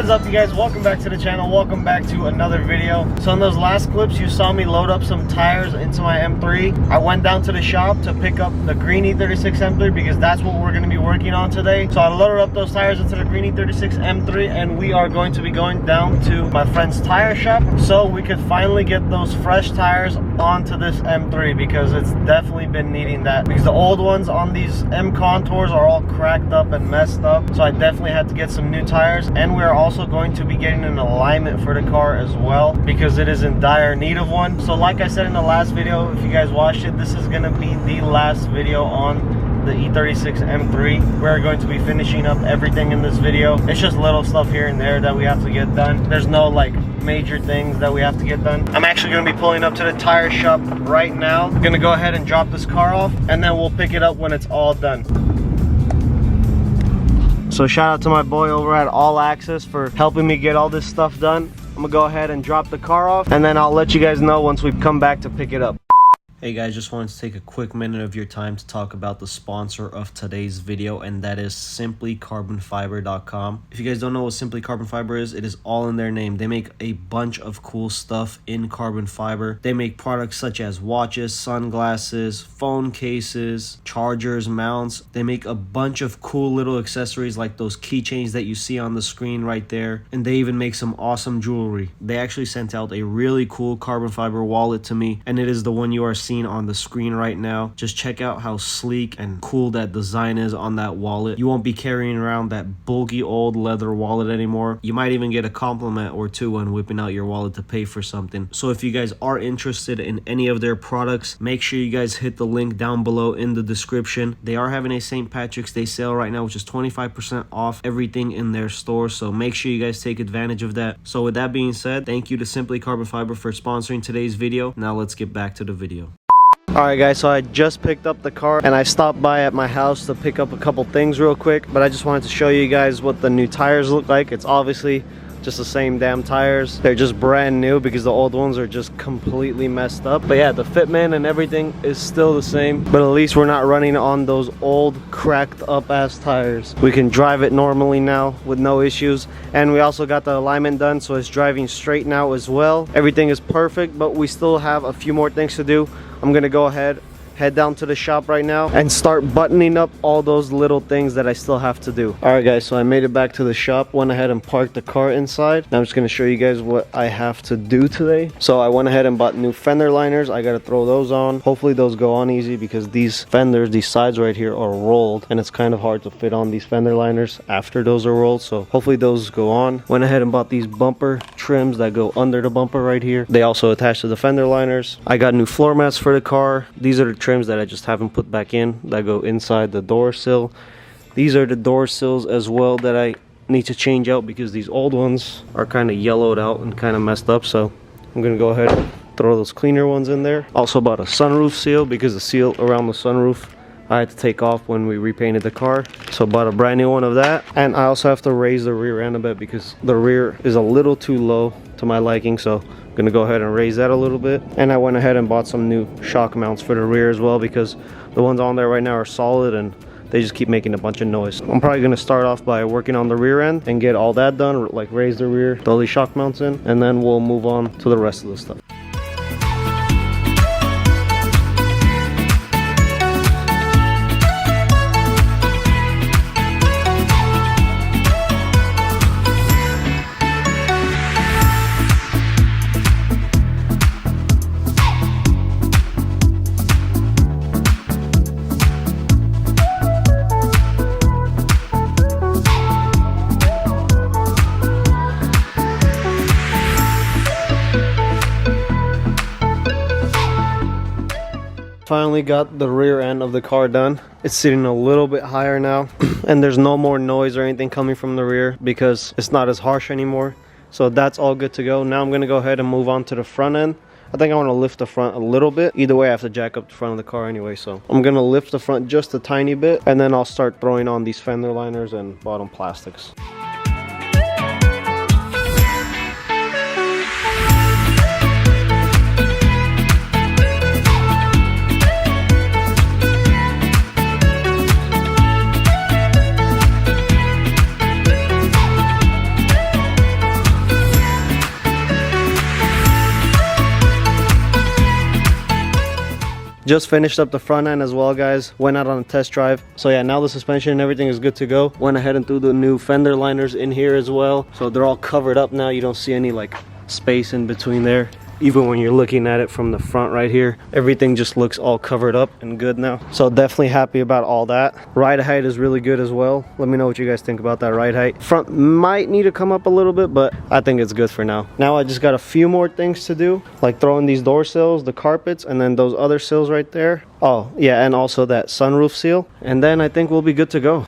is up, you guys? Welcome back to the channel. Welcome back to another video. So in those last clips you saw me load up some tires into my M3. I went down to the shop to pick up the green E36 M3 because that's what we're going to be working on today. So I loaded up those tires into the green E36 M3 and we are going to be going down to my friend's tire shop so we could finally get those fresh tires onto this M3 because it's definitely been needing that, because the old ones on these M contours are all cracked up and messed up. So I definitely had to get some new tires, and we're also going to be getting an alignment for the car as well because it is in dire need of one. So like I said in the last video, if you guys watched it, this is going to be the last video on the E36 M3. We're going to be finishing up everything in this video. It's just little stuff here and there that we have to get done. There's no like major things that we have to get done. I'm actually going to be pulling up to the tire shop right now. I'm going to go ahead and drop this car off and then we'll pick it up when it's all done. So shout out to my boy over at All Access for helping me get all this stuff done. I'm gonna go ahead and drop the car off and then I'll let you guys know once we come back to pick it up. Hey guys, just wanted to take a quick minute of your time to talk about the sponsor of today's video, and that is simplycarbonfiber.com. If you guys don't know what Simply Carbon Fiber is, it is all in their name. They make a bunch of cool stuff in carbon fiber. They make products such as watches, sunglasses, phone cases, chargers, mounts. They make a bunch of cool little accessories like those keychains that you see on the screen right there, and they even make some awesome jewelry. They actually sent out a really cool carbon fiber wallet to me, and it is the one you are seen on the screen right now. Just check out how sleek and cool that design is on that wallet. You won't be carrying around that bulky old leather wallet anymore. You might even get a compliment or two when whipping out your wallet to pay for something. So if you guys are interested in any of their products, make sure you guys hit the link down below in the description. They are having a St. Patrick's Day sale right now, which is 25% off everything in their store, so make sure you guys take advantage of that. So with that being said, thank you to Simply Carbon Fiber for sponsoring today's video. Now let's get back to the video. Alright guys, so I just picked up the car and I stopped by at my house to pick up a couple things real quick, but I just wanted to show you guys what the new tires look like. It's obviously just the same damn tires. They're just brand new because the old ones are just completely messed up. But yeah, the fitment and everything is still the same, but at least we're not running on those old cracked up ass tires. We can drive it normally now with no issues, and we also got the alignment done, so it's driving straight now as well. Everything is perfect, but we still have a few more things to do. I'm gonna go ahead, head down to the shop right now and start buttoning up all those little things that I still have to do. Alright guys, so I made it back to the shop, went ahead and parked the car inside. Now I'm just going to show you guys what I have to do today. So I went ahead and bought new fender liners. I got to throw those on. Hopefully those go on easy because these fenders, these sides right here are rolled and it's kind of hard to fit on these fender liners after those are rolled. So hopefully those go on. Went ahead and bought these bumper trims that go under the bumper right here. They also attach to the fender liners. I got new floor mats for the car. These are the trims that I just haven't put back in that go inside the door sill. These are the door sills as well that I need to change out because these old ones are kind of yellowed out and kind of messed up, so I'm gonna go ahead and throw those cleaner ones in there. Also bought a sunroof seal because the seal around the sunroof I had to take off when we repainted the car, so bought a brand new one of that. And I also have to raise the rear end a bit because the rear is a little too low to my liking, so I'm gonna go ahead and raise that a little bit. And I went ahead and bought some new shock mounts for the rear as well because the ones on there right now are solid and they just keep making a bunch of noise. I'm probably gonna start off by working on the rear end and get all that done, like raise the rear, throw these shock mounts in, and then we'll move on to the rest of the stuff. Finally got the rear end of the car done. It's sitting a little bit higher now and there's no more noise or anything coming from the rear because it's not as harsh anymore. So that's all good to go. Now I'm gonna go ahead and move on to the front end. I think I want to lift the front a little bit. Either way I have to jack up the front of the car anyway, so I'm gonna lift the front just a tiny bit and then I'll start throwing on these fender liners and bottom plastics. Just finished up the front end as well, guys. Went out on a test drive. So yeah, now the suspension and everything is good to go. Went ahead and threw the new fender liners in here as well. So they're all covered up now. You don't see any like space in between there. Even when you're looking at it from the front right here, everything just looks all covered up and good now. So definitely happy about all that. Ride height is really good as well. Let me know what you guys think about that ride height. Front might need to come up a little bit, but I think it's good for now. Now I just got a few more things to do, like throwing these door sills, the carpets, and then those other sills right there. Oh yeah, and also that sunroof seal. And then I think we'll be good to go.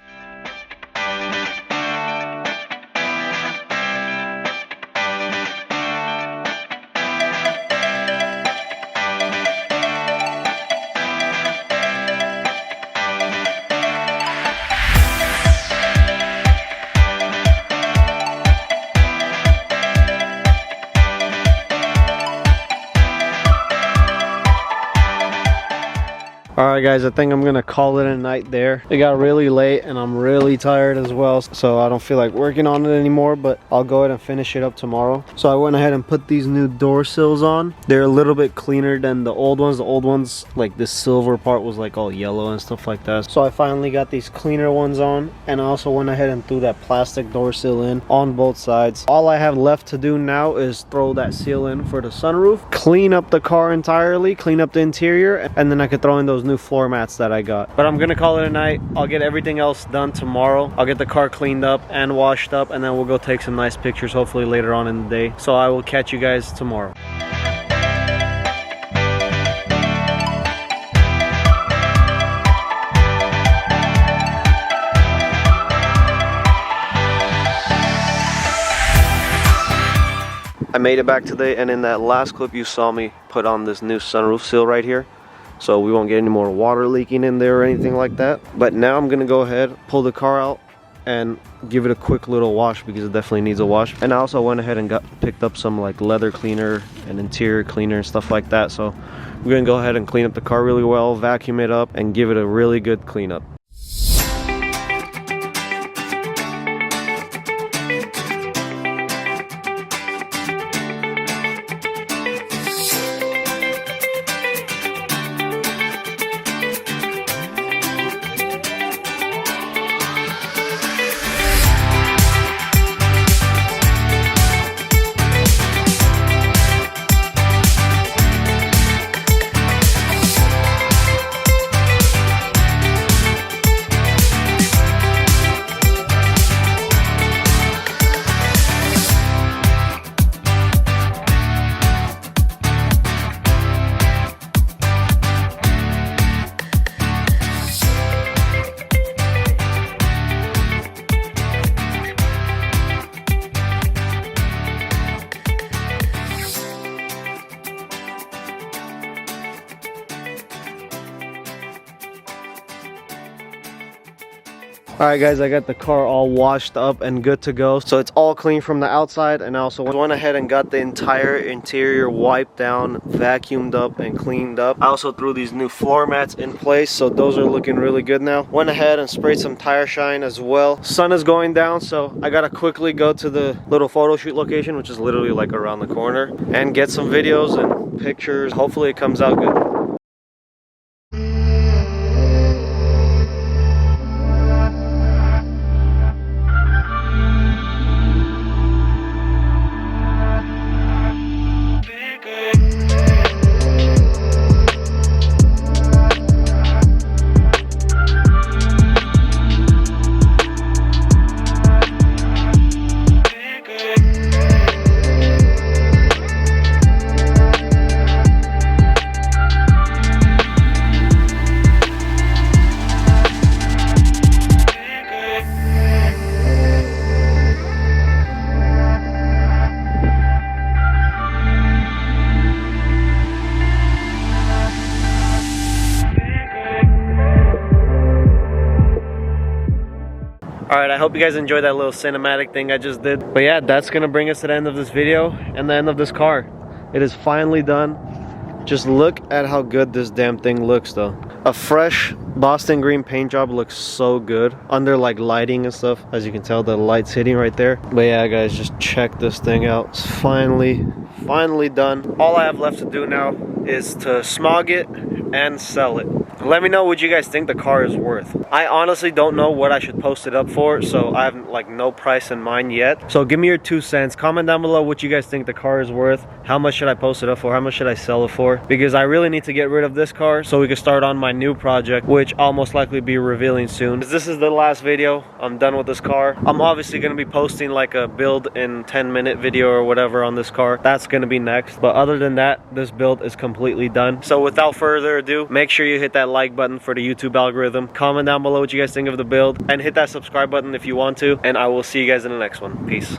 Alright guys, I think I'm gonna call it a night there. It got really late and I'm really tired as well, so I don't feel like working on it anymore, but I'll go ahead and finish it up tomorrow. So I went ahead and put these new door sills on. They're a little bit cleaner than the old ones. The old ones, like this silver part was like all yellow and stuff like that. So I finally got these cleaner ones on, and I also went ahead and threw that plastic door sill in on both sides. All I have left to do now is throw that seal in for the sunroof, clean up the car entirely, clean up the interior, and then I could throw in those new floor mats that I got. But I'm gonna call it a night. I'll get everything else done tomorrow. I'll get the car cleaned up and washed up, and then we'll go take some nice pictures hopefully later on in the day. So I will catch you guys tomorrow. I made it back today, and in that last clip you saw me put on this new sunroof seal right here, so we won't get any more water leaking in there or anything like that. But now I'm gonna go ahead, pull the car out and give it a quick little wash, because it definitely needs a wash. And I also went ahead and picked up some like leather cleaner and interior cleaner and stuff like that. So we're gonna go ahead and clean up the car really well, vacuum it up, and give it a really good cleanup. Alright guys, I got the car all washed up and good to go. So it's all clean from the outside, and I also went ahead and got the entire interior wiped down, vacuumed up and cleaned up. I also threw these new floor mats in place, so those are looking really good now. Went ahead and sprayed some tire shine as well. Sun is going down, so I gotta quickly go to the little photo shoot location, which is literally like around the corner, and get some videos and pictures. Hopefully it comes out good. Alright, I hope you guys enjoyed that little cinematic thing I just did. But yeah, that's gonna bring us to the end of this video and the end of this car. It is finally done. Just look at how good this damn thing looks though. A fresh Boston green paint job looks so good under like lighting and stuff. As you can tell, the light's hitting right there. But yeah guys, just check this thing out. It's finally done. All I have left to do now is to smog it, and sell it. Let me know what you guys think the car is worth. I honestly don't know what I should post it up for, so I have like no price in mind yet. So give me your 2 cents. Comment down below what you guys think the car is worth. How much should I post it up for? How much should I sell it for? Because I really need to get rid of this car so we can start on my new project, which I'll most likely be revealing soon. This is the last video. I'm done with this car. I'm obviously going to be posting like a build in 10-minute video or whatever on this car. That's going to be next. But other than that, this build is completely done. So without further ado, make sure you hit that like button for the YouTube algorithm. Comment down below what you guys think of the build and hit that subscribe button if you want to. And I will see you guys in the next one. Peace.